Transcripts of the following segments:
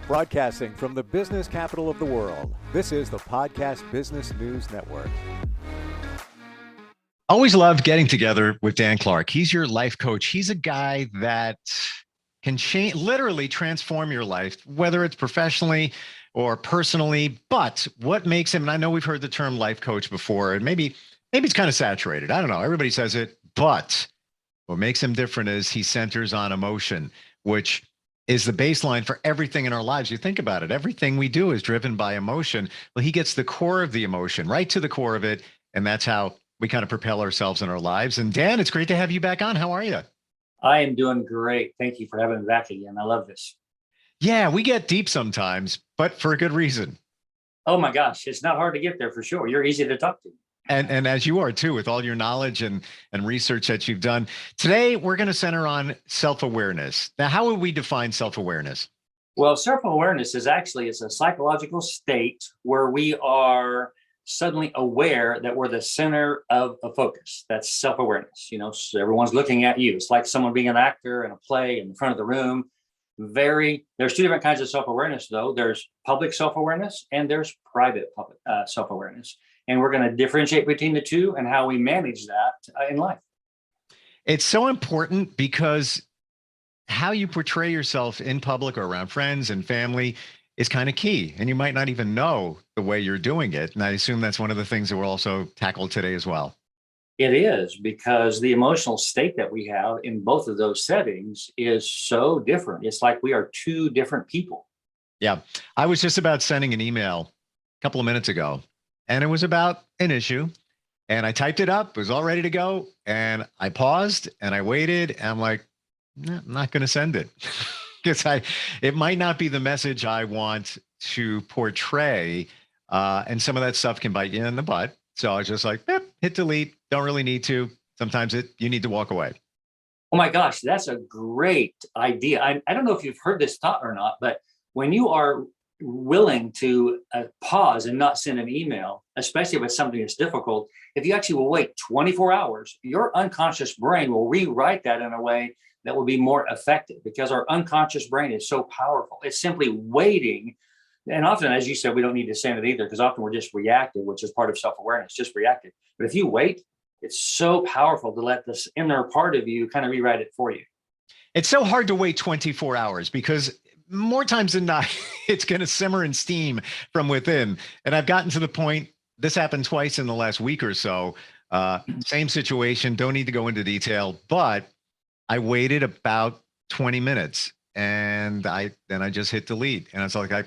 Broadcasting from the business capital of the world, this is the Podcast Business News Network. Always loved getting together with Dan Clark. He's your life coach. He's a guy that can change, literally transform your life, whether it's professionally or personally. But what makes him, and I know we've heard the term life coach before, and maybe it's kind of saturated. I don't know. Everybody says it, but what makes him different is he centers on emotion, which is the baseline for everything in our lives. You think about it, everything we do is driven by emotion. Well, he gets the core of the emotion, right to the core of it. And that's how we kind of propel ourselves in our lives. And Dan, it's great to have you back on. How are you? I am doing great. Thank you for having me back again. I love this. Yeah, we get deep sometimes, but for a good reason. Oh my gosh, it's not hard to get there for sure. You're easy to talk to. And as you are too, with all your knowledge and research that you've done. Today, we're going to center on self-awareness. Now, how would we define self-awareness? Well, self-awareness is actually, it's a psychological state where we are suddenly aware that we're the center of a focus. That's self-awareness. You know, so everyone's looking at you. It's like someone being an actor in a play in the front of the room. There's two different kinds of self-awareness though. There's public self-awareness and there's private public self-awareness. And we're going to differentiate between the two and how we manage that in life. It's so important because how you portray yourself in public or around friends and family is kind of key. And you might not even know the way you're doing it. And I assume that's one of the things that we'll also tackle today as well. It is, because the emotional state that we have in both of those settings is so different. It's like we are two different people. Yeah. I was just about sending an email a couple of minutes ago, and it was about an issue. And I typed it up, it was all ready to go. And I paused and I waited. And I'm like, nah, I'm not going to send it because it might not be the message I want to portray. And some of that stuff can bite you in the butt. So I was just like, hit delete. Don't really need to. Sometimes you need to walk away. Oh my gosh, that's a great idea. I don't know if you've heard this thought or not, but when you are willing to pause and not send an email, especially if it's something that's difficult, if you actually will wait 24 hours, your unconscious brain will rewrite that in a way that will be more effective, because our unconscious brain is so powerful. It's simply waiting. And often, as you said, we don't need to send it either, because often we're just reactive, which is part of self-awareness, just reactive. But if you wait, it's so powerful to let this inner part of you kind of rewrite it for you. It's so hard to wait 24 hours because more times than not, it's going to simmer and steam from within. And I've gotten to the point, this happened twice in the last week or so. Same situation, don't need to go into detail, but I waited about 20 minutes and then I just hit delete. And it's like, I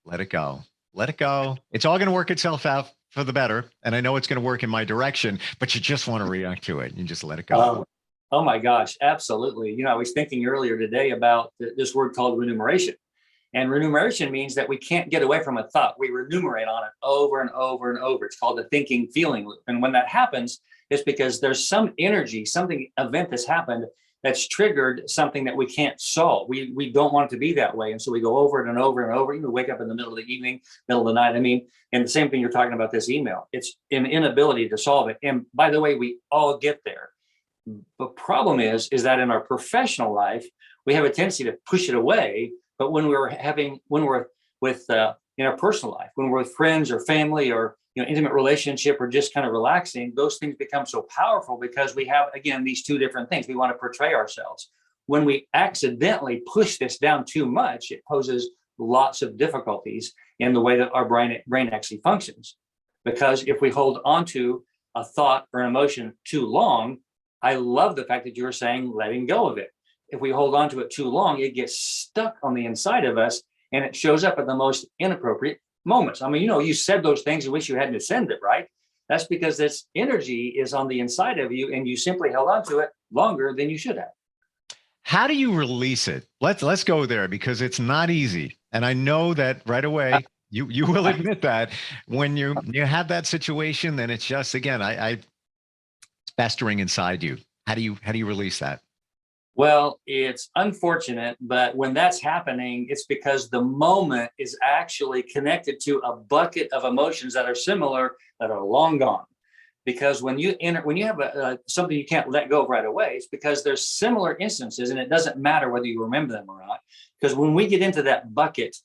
let it go. Let it go. It's all going to work itself out for the better. And I know it's going to work in my direction, but you just want to react to it. You just let it go. Oh my gosh, absolutely. You know, I was thinking earlier today about this word called remuneration. And remuneration means that we can't get away from a thought. We remunerate on it over and over and over. It's called the thinking feeling loop. And when that happens, it's because there's some energy, event that's happened that's triggered something that we can't solve. We don't want it to be that way. And so we go over it and over and over. You wake up in the middle of the evening, middle of the night. I mean, and the same thing you're talking about this email. It's an inability to solve it. And by the way, we all get there. The problem is that in our professional life, we have a tendency to push it away. But when we're with in our personal life, when we're with friends or family or intimate relationship or just kind of relaxing, those things become so powerful because we have, again, these two different things. We want to portray ourselves. When we accidentally push this down too much, it poses lots of difficulties in the way that our brain actually functions. Because if we hold on to a thought or an emotion too long, I love the fact that you're saying letting go of it. If we hold on to it too long, it gets stuck on the inside of us and it shows up at the most inappropriate moments. I mean, you said those things you wish you hadn't said it, right? That's because this energy is on the inside of you and you simply held on to it longer than you should have. How do you release it? Let's go there, because it's not easy. And I know that right away, you will admit that when you have that situation, then it's just, again, it's festering inside you. How do you release that? Well, it's unfortunate, but when that's happening, it's because the moment is actually connected to a bucket of emotions that are similar, that are long gone. Because when you have something you can't let go of right away, it's because there's similar instances, and it doesn't matter whether you remember them or not. Because when we get into that bucket,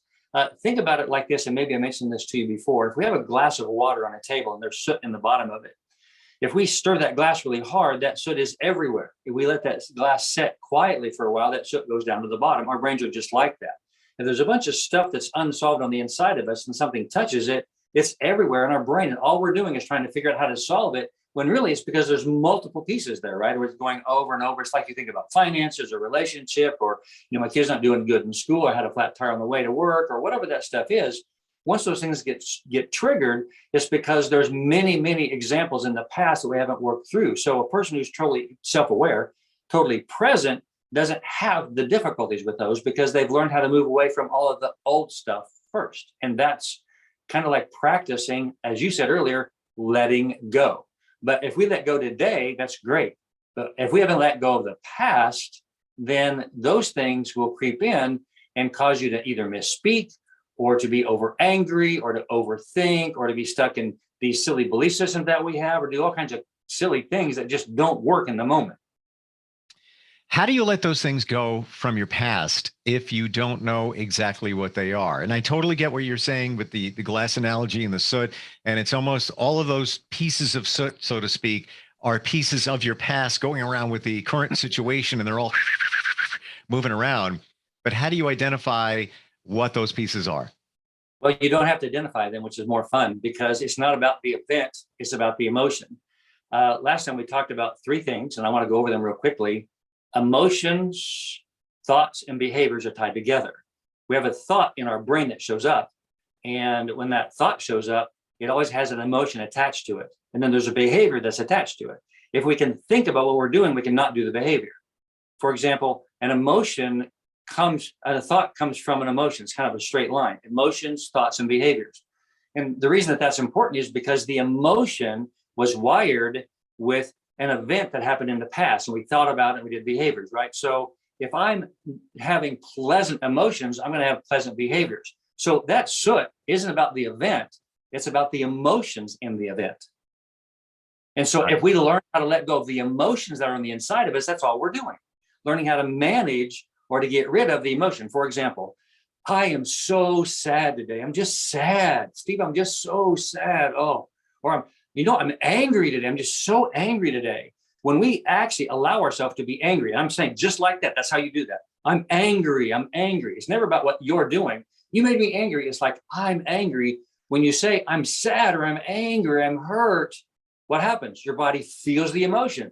Think about it like this, and maybe I mentioned this to you before. If we have a glass of water on a table and there's soot in the bottom of it, if we stir that glass really hard, that soot is everywhere. If we let that glass set quietly for a while, that soot goes down to the bottom. Our brains are just like that. If there's a bunch of stuff that's unsolved on the inside of us and something touches it, it's everywhere in our brain. And all we're doing is trying to figure out how to solve it, when really it's because there's multiple pieces there, right? Or it's going over and over. It's like you think about finances or relationship, or, my kid's not doing good in school, or had a flat tire on the way to work, or whatever that stuff is. Once those things get triggered, it's because there's many, many examples in the past that we haven't worked through. So a person who's totally self-aware, totally present, doesn't have the difficulties with those because they've learned how to move away from all of the old stuff first. And that's kind of like practicing, as you said earlier, letting go. But if we let go today, that's great. But if we haven't let go of the past, then those things will creep in and cause you to either misspeak, or to be over angry, or to overthink, or to be stuck in these silly belief systems that we have, or do all kinds of silly things that just don't work in the moment. How do you let those things go from your past if you don't know exactly what they are? And I totally get what you're saying with the glass analogy and the soot. And it's almost all of those pieces of soot, so to speak, are pieces of your past going around with the current situation, and they're all moving around. But how do you identify what those pieces are? Well, you don't have to identify them, which is more fun, because it's not about the event, it's about the emotion. Last time we talked about three things, and I want to go over them real quickly. Emotions, thoughts, and behaviors are tied together. We have a thought in our brain that shows up, and when that thought shows up, it always has an emotion attached to it. And then there's a behavior that's attached to it. If we can think about what we're doing, we can not do the behavior. For example, a thought comes from an emotion. It's kind of a straight line: emotions, thoughts, and behaviors. And the reason that that's important is because the emotion was wired with an event that happened in the past, and we thought about it and we did behaviors, right? So if I'm having pleasant emotions, I'm going to have pleasant behaviors. So that soot isn't about the event, it's about the emotions in the event. And so if we learn how to let go of the emotions that are on the inside of us, that's all we're doing. Learning how to manage or to get rid of the emotion. For example, I am so sad today. I'm just sad. Steve, I'm just so sad. Oh, or I'm angry today. I'm just so angry today. When we actually allow ourselves to be angry, I'm saying just like that, that's how you do that. I'm angry. I'm angry. It's never about what you're doing. You made me angry. It's like, I'm angry. When you say I'm sad or I'm angry, I'm hurt, what happens? Your body feels the emotion.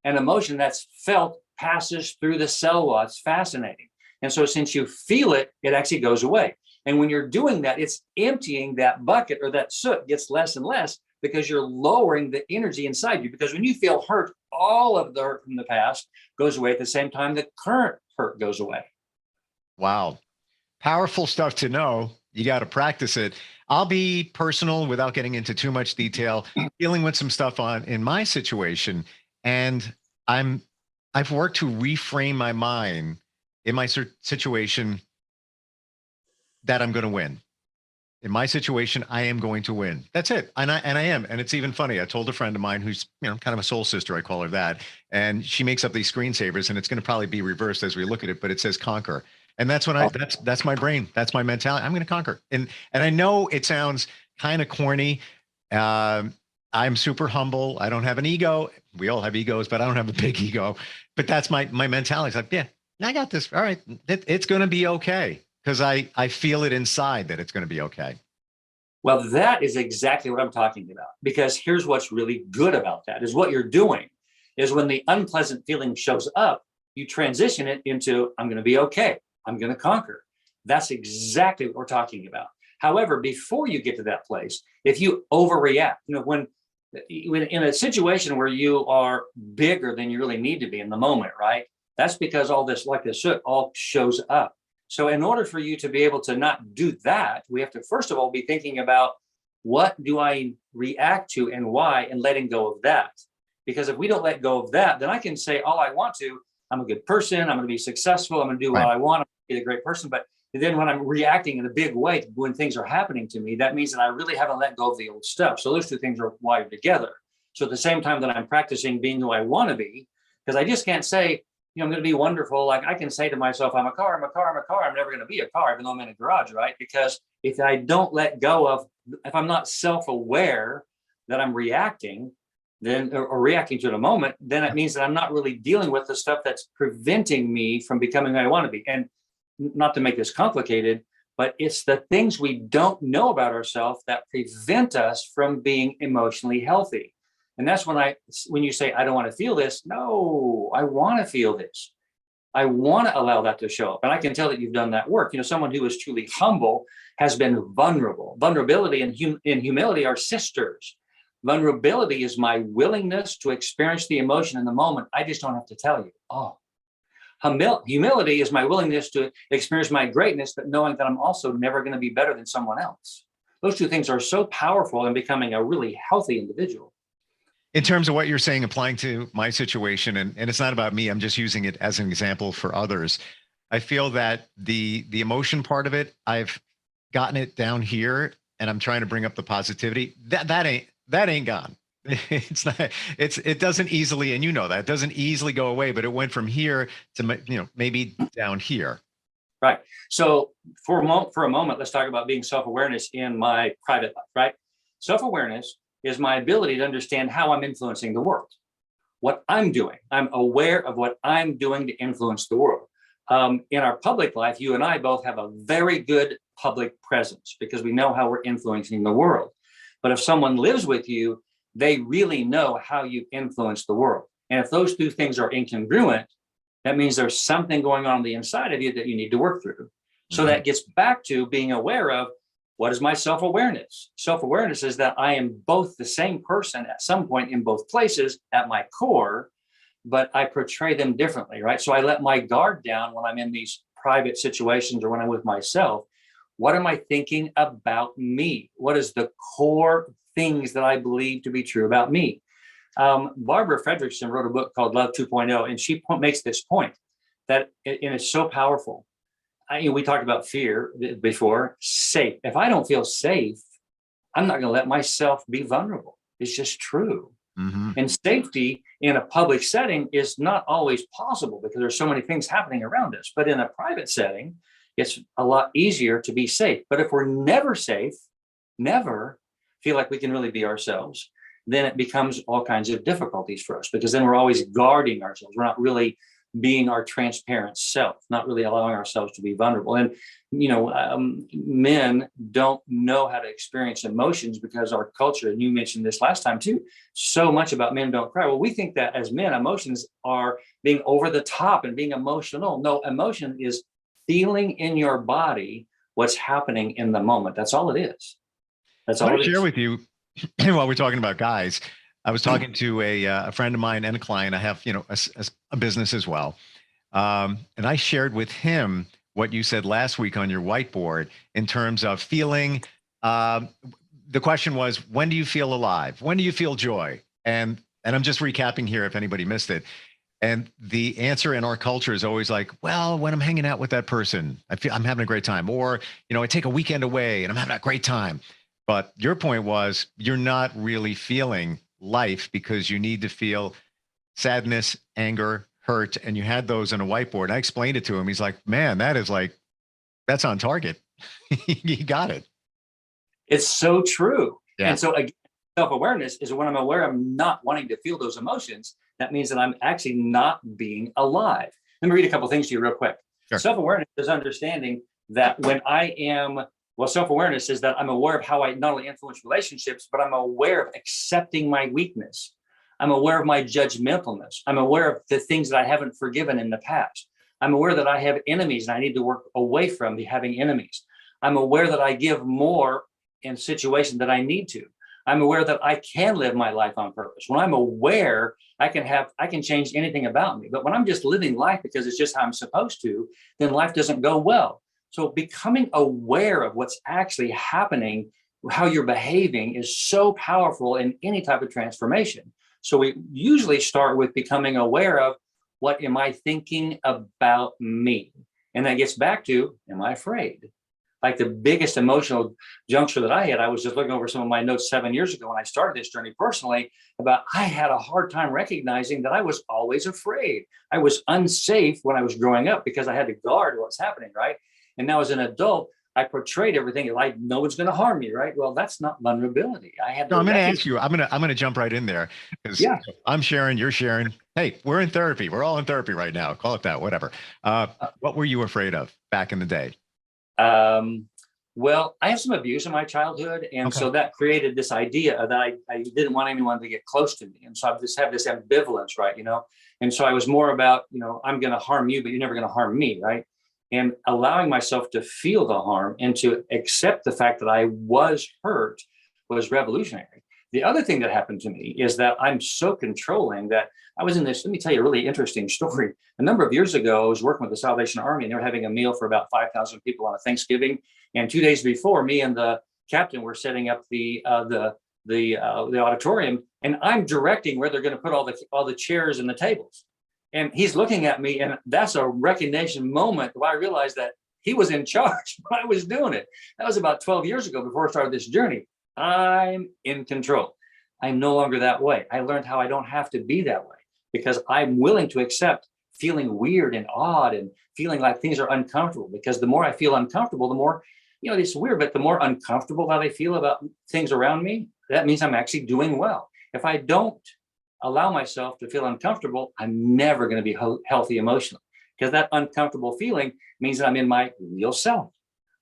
And emotion that's felt passes through the cell wall. It's fascinating. And so since you feel it, it actually goes away. And when you're doing that, it's emptying that bucket, or that soot gets less and less, because you're lowering the energy inside you. Because when you feel hurt, all of the hurt from the past goes away at the same time the current hurt goes away. Wow. Powerful stuff to know. You got to practice it. I'll be personal without getting into too much detail, dealing with some stuff in my situation. And I've worked to reframe my mind in my situation that I'm going to win. In my situation, I am going to win. That's it. And I am. And it's even funny. I told a friend of mine who's, kind of a soul sister, I call her that. And she makes up these screensavers, and it's going to probably be reversed as we look at it, but it says conquer. And that's when that's my brain. That's my mentality. I'm going to conquer. And I know it sounds kind of corny. I'm super humble. I don't have an ego. We all have egos, but I don't have a big ego. But that's my mentality. It's like, yeah, I got this. All right. It's going to be okay. Because I feel it inside that it's going to be okay. Well, that is exactly what I'm talking about. Because here's what's really good about that is what you're doing is when the unpleasant feeling shows up, you transition it into, I'm going to be okay. I'm going to conquer. That's exactly what we're talking about. However, before you get to that place, if you overreact, when in a situation where you are bigger than you really need to be in the moment, right? That's because all this, like this soot, all shows up. So in order for you to be able to not do that, we have to, first of all, be thinking about what do I react to and why, and letting go of that. Because if we don't let go of that, then I can say all I want to, I'm a good person, I'm going to be successful, I'm going to do what I want, I'm going to be a great person. But then when I'm reacting in a big way when things are happening to me, that means that I really haven't let go of the old stuff. So those two things are wired together. So at the same time that I'm practicing being who I want to be, because I just can't say, I'm going to be wonderful. Like I can say to myself, I'm a car, I'm a car, I'm a car. I'm never going to be a car, even though I'm in a garage, right? Because if I don't let go of, if I'm not self-aware that I'm reacting, then or reacting to the moment, then it means that I'm not really dealing with the stuff that's preventing me from becoming who I want to be. And not to make this complicated, but it's the things we don't know about ourselves that prevent us from being emotionally healthy. And that's when you say, I don't want to feel this. No, I want to feel this. I want to allow that to show up. And I can tell that you've done that work. Someone who is truly humble has been vulnerable. Vulnerability and humility are sisters. Vulnerability is my willingness to experience the emotion in the moment. I just don't have to tell you. Oh, humility is my willingness to experience my greatness, but knowing that I'm also never going to be better than someone else. Those two things are so powerful in becoming a really healthy individual. In terms of what you're saying, applying to my situation, and it's not about me, I'm just using it as an example for others. I feel that the emotion part of it, I've gotten it down here, and I'm trying to bring up the positivity. That ain't gone. It doesn't easily, and it doesn't easily go away, but it went from here to, maybe down here. Right. So for a moment, let's talk about being self-awareness in my private life, right? Self-awareness is my ability to understand how I'm influencing the world, what I'm doing. I'm aware of what I'm doing to influence the world. In our public life, you and I both have a very good public presence because we know how we're influencing the world. But if someone lives with you, they really know how you influence the world. And if those two things are incongruent, that means there's something going on the inside of you that you need to work through. So that gets back to being aware of, what is my self-awareness? Self-awareness is that I am both the same person at some point in both places at my core, but I portray them differently, right? So I let my guard down when I'm in these private situations or when I'm with myself. What am I thinking about me? What is the core things that I believe to be true about me? Barbara Fredrickson wrote a book called Love 2.0, and she makes this point that, and it's so powerful. We talked about fear before, safe. If I don't feel safe, I'm not going to let myself be vulnerable. It's just true. Mm-hmm. And safety in a public setting is not always possible because there's so many things happening around us. But in a private setting, it's a lot easier to be safe. But if we're never safe, never feel like we can really be ourselves, then it becomes all kinds of difficulties for us because then we're always guarding ourselves. We're not really being our transparent self, not really allowing ourselves to be vulnerable. And, men don't know how to experience emotions because our culture, and you mentioned this last time too, so much about men don't cry. Well, we think that as men, emotions are being over the top and being emotional. No, emotion is feeling in your body what's happening in the moment. That's all it is. That's all it is. Share with you while we're talking about guys. I was talking to a friend of mine and a client. I have, a business as well. And I shared with him what you said last week on your whiteboard in terms of feeling. The question was, when do you feel alive? When do you feel joy? And I'm just recapping here if anybody missed it. And the answer in our culture is always like, well, when I'm hanging out with that person, I'm having a great time. Or, I take a weekend away and I'm having a great time. But your point was, you're not really feeling life because you need to feel sadness, anger, hurt, and you had those on a whiteboard. I explained it to him. He's like, man, that's on target. He got it. It's so true. Yeah. And so again, self-awareness is when I'm aware I'm not wanting to feel those emotions. That means that I'm actually not being alive. Let me read a couple things to you real quick. Sure. Self-awareness is understanding that when self-awareness is that I'm aware of how I not only influence relationships, but I'm aware of accepting my weakness. I'm aware of my judgmentalness. I'm aware of the things that I haven't forgiven in the past. I'm aware that I have enemies and I need to work away from having enemies. I'm aware that I give more in situations that I need to. I'm aware that I can live my life on purpose. When I'm aware, I can change anything about me. But when I'm just living life because it's just how I'm supposed to, then life doesn't go well. So becoming aware of what's actually happening, how you're behaving is so powerful in any type of transformation. So we usually start with becoming aware of, what am I thinking about me? And that gets back to, am I afraid? Like the biggest emotional juncture that I had, I was just looking over some of my notes 7 years ago when I started this journey personally about I had a hard time recognizing that I was always afraid. I was unsafe when I was growing up because I had to guard what's happening, right? And now as an adult, I portrayed everything like no one's going to harm me, right? Well, that's not vulnerability. I had No, to I'm going to recognize. ask you. I'm going to jump right in there because Yeah. I'm sharing, you're sharing. Hey, we're in therapy. We're all in therapy right now. Call it that, whatever. What were you afraid of back in the day? Well, I have some abuse in my childhood. And Okay. so that created this idea that I didn't want anyone to get close to me. And so I just have this ambivalence, right? And so I was more about, I'm going to harm you, but you're never going to harm me, right? And allowing myself to feel the harm and to accept the fact that I was hurt was revolutionary. The other thing that happened to me is that I'm so controlling that I was in this, let me tell you a really interesting story. A number of years ago, I was working with the Salvation Army and they were having a meal for about 5,000 people on a Thanksgiving. And 2 days before, me and the captain were setting up the auditorium, and I'm directing where they're going to put all the chairs and the tables. And he's looking at me, and that's a recognition moment where I realized that he was in charge when I was doing it. That was about 12 years ago before I started this journey. I'm in control. I'm no longer that way. I learned how I don't have to be that way because I'm willing to accept feeling weird and odd and feeling like things are uncomfortable, because the more I feel uncomfortable, the more, it's weird, but the more uncomfortable that I feel about things around me, that means I'm actually doing well. If I don't allow myself to feel uncomfortable, I'm never going to be healthy emotionally, because that uncomfortable feeling means that I'm in my real self.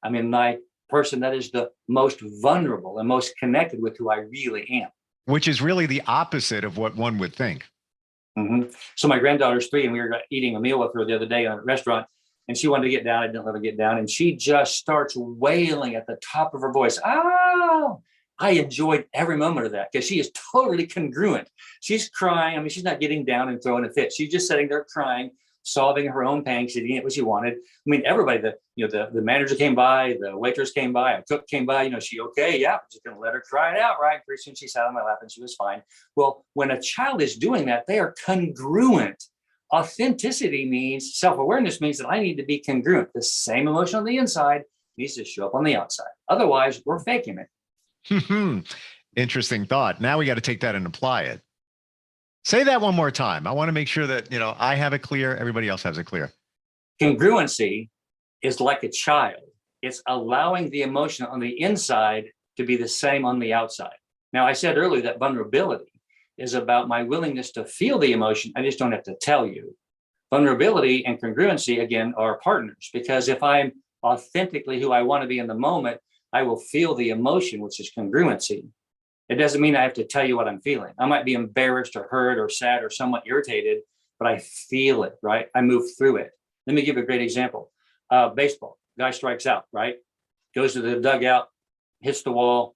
I'm in my person that is the most vulnerable and most connected with who I really am. Which is really the opposite of what one would think. Mm-hmm. So my granddaughter's 3, and we were eating a meal with her the other day at a restaurant, and she wanted to get down. I didn't let her get down, and she just starts wailing at the top of her voice. Oh, I enjoyed every moment of that because she is totally congruent. She's crying. I mean, she's not getting down and throwing a fit. She's just sitting there crying, solving her own pain. She's getting what she wanted. I mean, everybody, the manager came by, the waitress came by, a cook came by, she okay? Yeah, I'm just going to let her cry it out, right? Pretty soon she sat on my lap and she was fine. Well, when a child is doing that, they are congruent. Authenticity means, self-awareness means that I need to be congruent. The same emotion on the inside needs to show up on the outside. Otherwise, we're faking it. Interesting thought. Now we got to take that and apply it. Say that one more time. I want to make sure that, I have it clear. Everybody else has it clear. Congruency is like a child. It's allowing the emotion on the inside to be the same on the outside. Now, I said earlier that vulnerability is about my willingness to feel the emotion. I just don't have to tell you. Vulnerability and congruency, again, are partners, because if I'm authentically who I want to be in the moment, I will feel the emotion, which is congruency. It doesn't mean I have to tell you what I'm feeling. I might be embarrassed or hurt or sad or somewhat irritated, but I feel it, right? I move through it. Let me give you a great example. Baseball, guy strikes out, right? Goes to the dugout, hits the wall.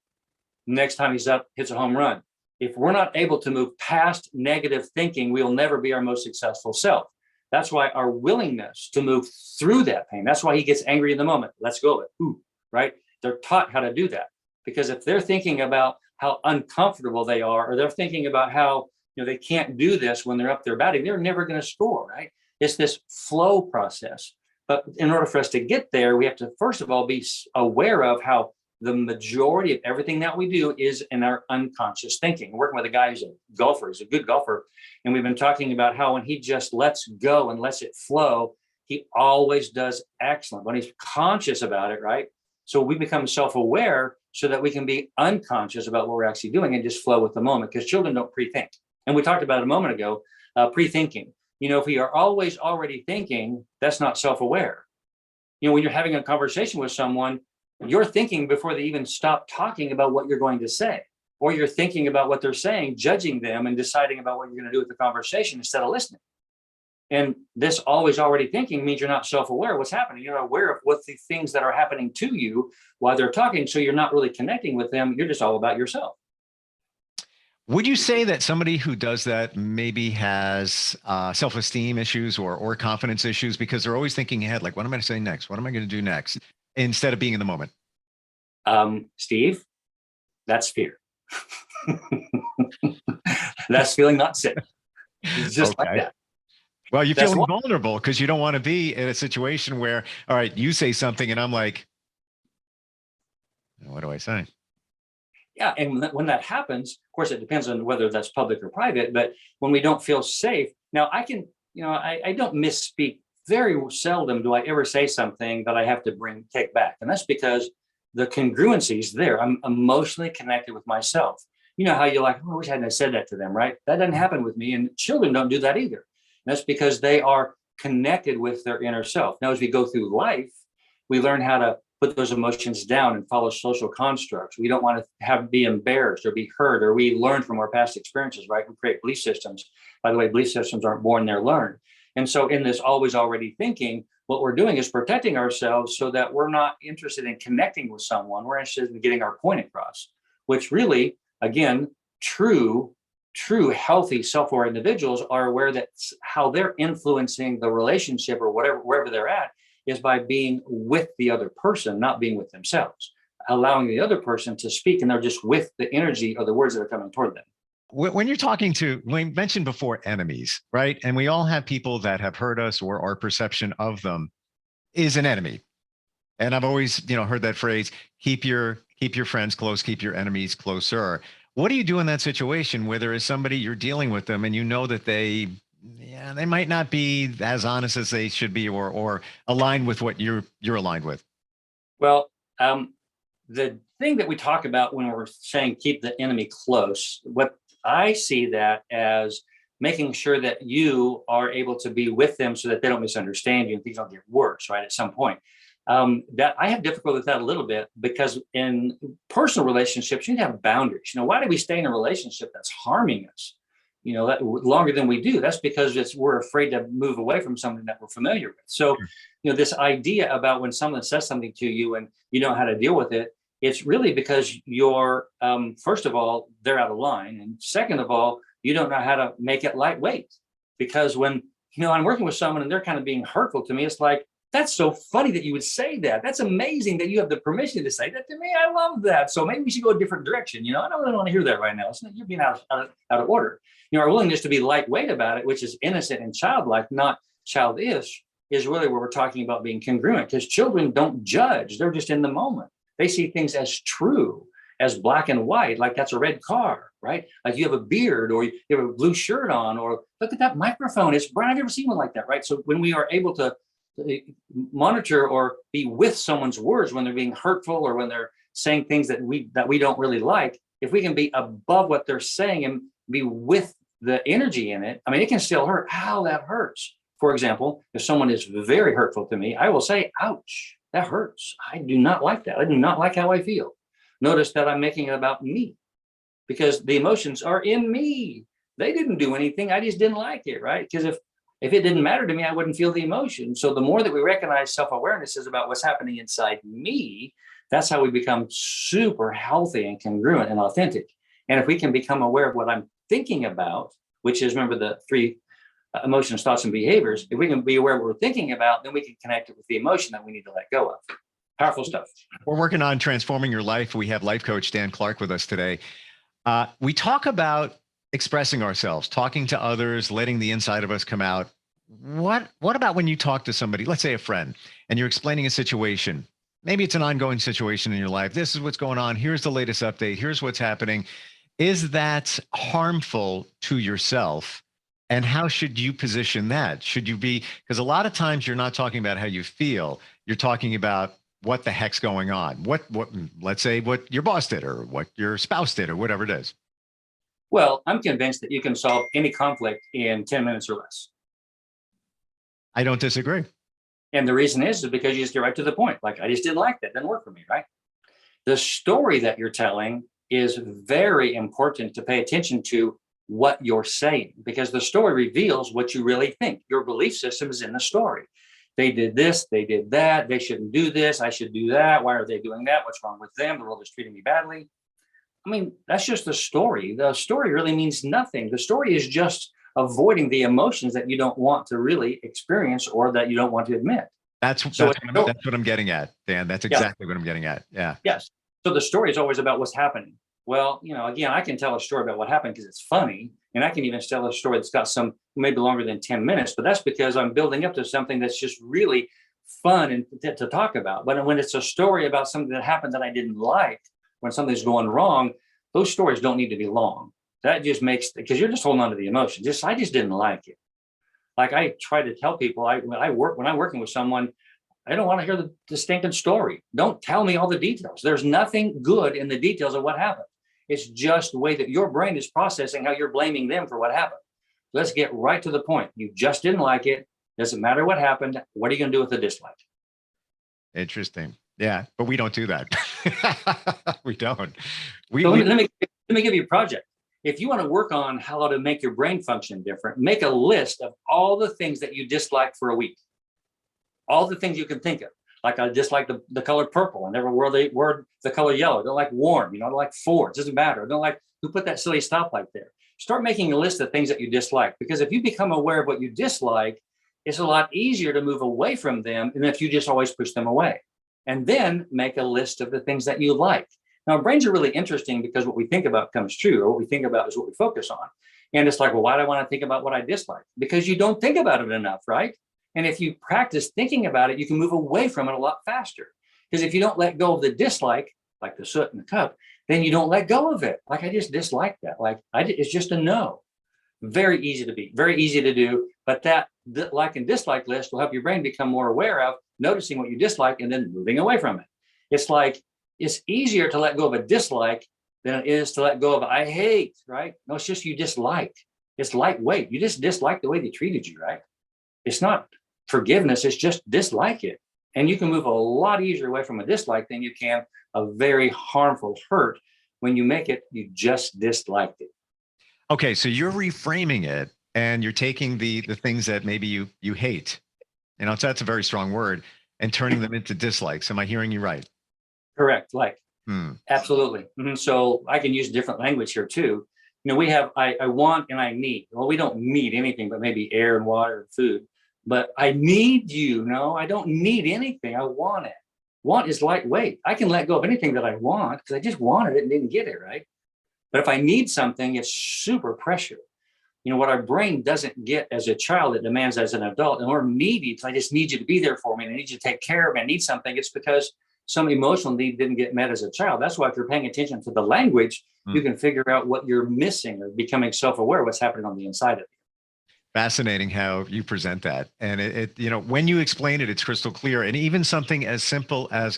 Next time he's up, hits a home run. If we're not able to move past negative thinking, we'll never be our most successful self. That's why our willingness to move through that pain, that's why he gets angry in the moment. Let's go with it. Ooh, right? They're taught how to do that. Because if they're thinking about how uncomfortable they are, or they're thinking about how they can't do this when they're up there batting, they're never going to score, right? It's this flow process. But in order for us to get there, we have to, first of all, be aware of how the majority of everything that we do is in our unconscious thinking. We're working with a guy who's a golfer, he's a good golfer. And we've been talking about how when he just lets go and lets it flow, he always does excellent when he's conscious about it, right? So we become self-aware so that we can be unconscious about what we're actually doing and just flow with the moment, because children don't pre-think. And we talked about it a moment ago, pre-thinking. If we are always already thinking, that's not self-aware. When you're having a conversation with someone, you're thinking before they even stop talking about what you're going to say, or you're thinking about what they're saying, judging them and deciding about what you're going to do with the conversation instead of listening. And this always already thinking means you're not self-aware of what's happening. You're not aware of what the things that are happening to you while they're talking. So you're not really connecting with them. You're just all about yourself. Would you say that somebody who does that maybe has self-esteem issues or confidence issues because they're always thinking ahead, like, what am I going to say next? What am I going to do next? Instead of being in the moment? Steve, that's fear. That's feeling not safe. It's just like that. Well, you're feeling vulnerable because you don't want to be in a situation where, all right, you say something and I'm like, What do I say? Yeah, and when that happens, of course, it depends on whether that's public or private. But when we don't feel safe, now I can, I don't misspeak. Very seldom do I ever say something that I have to take back, and that's because the congruency is there. I'm emotionally connected with myself. You know how you're like, oh, I wish I hadn't said that to them, right? That doesn't happen with me, and children don't do that either. And that's because they are connected with their inner self. Now, as we go through life, we learn how to put those emotions down and follow social constructs. We don't want to be embarrassed or be hurt, or we learn from our past experiences, right? We create belief systems. By the way, belief systems aren't born, they're learned. And so in this always already thinking, what we're doing is protecting ourselves so that we're not interested in connecting with someone. We're interested in getting our point across, which really, again, true healthy self-aware individuals are aware that how they're influencing the relationship or whatever, wherever they're at, is by being with the other person, not being with themselves, allowing the other person to speak, and they're just with the energy or the words that are coming toward them. When you're talking to, we mentioned before, enemies, right? And we all have people that have hurt us, or our perception of them is an enemy. And I've always, heard that phrase, keep your friends close, keep your enemies closer. What do you do in that situation where there is somebody, you're dealing with them and you know that they might not be as honest as they should be, or aligned with what you're aligned with? Well, the thing that we talk about when we're saying keep the enemy close, what I see that as making sure that you are able to be with them so that they don't misunderstand you and things don't get worse, right? At some point. That I have difficulty with that a little bit, because in personal relationships, you have boundaries. Why do we stay in a relationship that's harming us? That longer than we do? That's because we're afraid to move away from something that we're familiar with. So, this idea about when someone says something to you and you don't know how to deal with it, it's really because you're, first of all, they're out of line. And second of all, you don't know how to make it lightweight. Because when, I'm working with someone and they're kind of being hurtful to me, it's like, that's so funny that you would say that. That's amazing that you have the permission to say that to me. I love that. So maybe we should go a different direction. I don't really want to hear that right now. You're being out of order. Our willingness to be lightweight about it, which is innocent and childlike, not childish, is really where we're talking about being congruent, because children don't judge. They're just in the moment. They see things as true, as black and white, like that's a red car, right? Like you have a beard, or you have a blue shirt on, or look at that microphone. It's bright. I've never seen one like that, right? So when we are able to monitor or be with someone's words when they're being hurtful or when they're saying things that we don't really like, if we can be above what they're saying and be with the energy in it, it can still hurt. How that hurts. For example, if someone is very hurtful to me, I will say, ouch, that hurts. I do not like that. I do not like how I feel. Notice that I'm making it about me, because the emotions are in me. They didn't do anything. I just didn't like it, right? Because if it didn't matter to me, I wouldn't feel the emotion. So the more that we recognize self-awareness is about what's happening inside me, that's how we become super healthy and congruent and authentic. And if we can become aware of what I'm thinking about, which is, remember, the three emotions, thoughts, and behaviors, if we can be aware of what we're thinking about, then we can connect it with the emotion that we need to let go of. Powerful stuff. We're working on transforming your life. We have life coach Dan Clark with us today. We talk about expressing ourselves, talking to others, letting the inside of us come out. What about when you talk to somebody, let's say a friend, and you're explaining a situation? Maybe it's an ongoing situation in your life. This is what's going on. Here's the latest update. Here's what's happening. Is that harmful to yourself? And how should you position that? Should you be, because a lot of times you're not talking about how you feel. You're talking about what the heck's going on. What, let's say what your boss did, or what your spouse did, or whatever it is. Well, I'm convinced that you can solve any conflict in 10 minutes or less. I don't disagree. And the reason is because you just get right to the point. Like, I just didn't like that. Didn't work for me, right? The story that you're telling is very important to pay attention to what you're saying, because the story reveals what you really think. Your belief system is in the story. They did this, they did that, they shouldn't do this, I should do that. Why are they doing that? What's wrong with them? The world is treating me badly. That's just the story. The story really means nothing. The story is just avoiding the emotions that you don't want to really experience or that you don't want to admit. That's what I'm getting at, Dan. That's exactly what I'm getting at. Yeah. Yes. So the story is always about what's happening. Well, again, I can tell a story about what happened because it's funny. And I can even tell a story that's got some maybe longer than 10 minutes, but that's because I'm building up to something that's just really fun and to talk about. But when it's a story about something that happened that I didn't like, when something's going wrong, those stories don't need to be long. That just makes, because you're just holding on to the emotion. I just didn't like it. Like I try to tell people, when I'm working with someone, I don't want to hear the stinking story. Don't tell me all the details. There's nothing good in the details of what happened. It's just the way that your brain is processing how you're blaming them for what happened. Let's get right to the point. You just didn't like it. Doesn't matter what happened. What are you going to do with the dislike? Interesting. Yeah, but we don't do that. We don't. Let me give you a project. If you want to work on how to make your brain function different, make a list of all the things that you dislike for a week. All the things you can think of. Like I dislike the color purple. I never wore the color yellow. I don't like warm. I don't like Ford. It doesn't matter. I don't like who put that silly stoplight there. Start making a list of things that you dislike, because if you become aware of what you dislike, it's a lot easier to move away from them than if you just always push them away. And then make a list of the things that you like. Now, brains are really interesting because what we think about comes true, or what we think about is what we focus on. And it's like, well, why do I want to think about what I dislike? Because you don't think about it enough, right? And if you practice thinking about it, you can move away from it a lot faster. Because if you don't let go of the dislike, like the soot in the cup, then you don't let go of it. Like I just dislike that. It's just a no. Very easy to do. But that like and dislike list will help your brain become more aware of noticing what you dislike and then moving away from it. It's like, it's easier to let go of a dislike than it is to let go of I hate, right? No, it's just you dislike. It's lightweight. You just dislike the way they treated you, right? It's not forgiveness. It's just dislike it. And you can move a lot easier away from a dislike than you can a very harmful hurt. When you make it, you just disliked it. Okay, so you're reframing it and you're taking the things that maybe you hate, so that's a very strong word, and turning them into dislikes. Am I hearing you right? Correct. Absolutely. Mm-hmm. So I can use different language here too. We have, I want and I need. Well, we don't need anything but maybe air and water and food, but I need you. No, I don't need anything. I want it. Want is lightweight. I can let go of anything that I want because I just wanted it and didn't get it, right? But if I need something, it's super pressure. What our brain doesn't get as a child, it demands as an adult. And we're needy. It's I just need you to be there for me. And I need you to take care of me. I need something. It's because some emotional need didn't get met as a child. That's why if you're paying attention to the language, you can figure out what you're missing or becoming self-aware of what's happening on the inside of you. Fascinating how you present that. And it when you explain it, it's crystal clear. And even something as simple as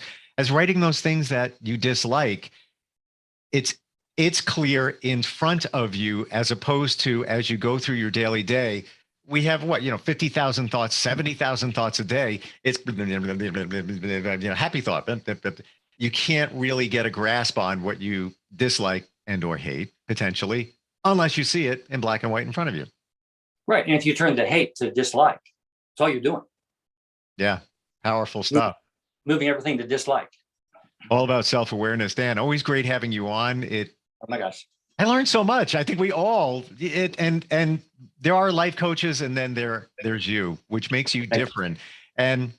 writing those things that you dislike, it's clear in front of you, as opposed to as you go through your daily day. We have 50,000 thoughts, 70,000 thoughts a day. It's happy thought. You can't really get a grasp on what you dislike and or hate potentially, unless you see it in black and white in front of you. Right. And if you turn the hate to dislike, that's all you're doing. Yeah. Powerful stuff. Moving everything to dislike. All about self-awareness. Dan, always great having you on. Oh my gosh. I learned so much. I think we all and there are life coaches, and then there's you, which makes you different. And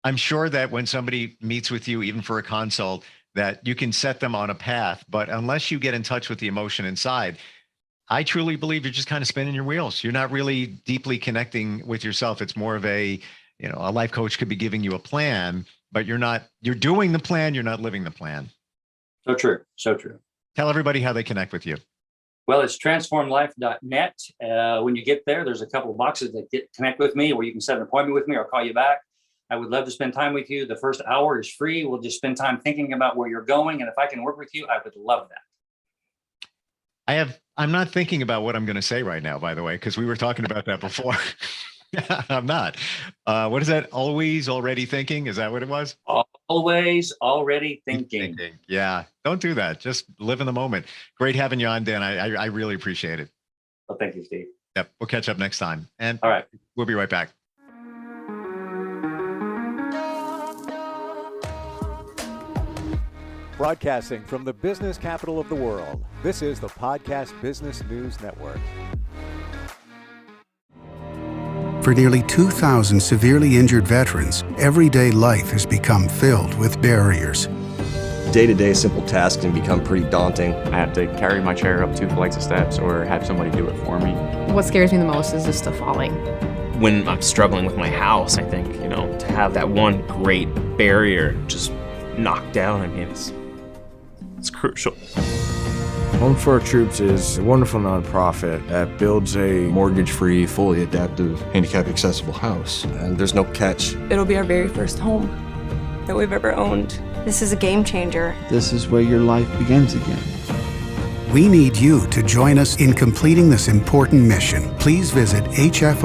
I'm sure that when somebody meets with you, even for a consult, that you can set them on a path. But unless you get in touch with the emotion inside, I truly believe you're just kind of spinning your wheels. You're not really deeply connecting with yourself. It's more of a life coach could be giving you a plan, but you're doing the plan. You're not living the plan. So true. So true. Tell everybody how they connect with you. Well, it's transformlife.net. When you get there, there's a couple of boxes that connect with me, where you can set an appointment with me or call you back. I would love to spend time with you. The first hour is free. We'll just spend time thinking about where you're going. And if I can work with you, I would love that. I'm not thinking about what I'm going to say right now, by the way, because we were talking about that before. I'm not. What is that? Always already thinking? Is that what it was? Always already thinking. Yeah. Don't do that. Just live in the moment. Great having you on, Dan. I really appreciate it. Well, thank you, Steve. Yep. We'll catch up next time. And all right. We'll be right back. Broadcasting from the business capital of the world, this is the Podcast Business News Network. For nearly 2,000 severely injured veterans, everyday life has become filled with barriers. Day-to-day simple tasks can become pretty daunting. I have to carry my chair up 2 flights of steps or have somebody do it for me. What scares me the most is just the falling. when I'm struggling with my house, I think, to have that one great barrier just knocked down, I mean, it's crucial. Home for Our Troops is a wonderful nonprofit that builds a mortgage-free, fully adaptive, handicap-accessible house. And there's no catch. It'll be our very first home that we've ever owned. This is a game changer. This is where your life begins again. We need you to join us in completing this important mission. Please visit hfotusa.org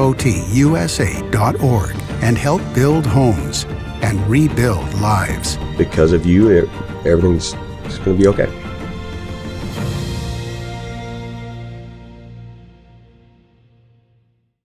and help build homes and rebuild lives. Because of you, everything's going to be okay.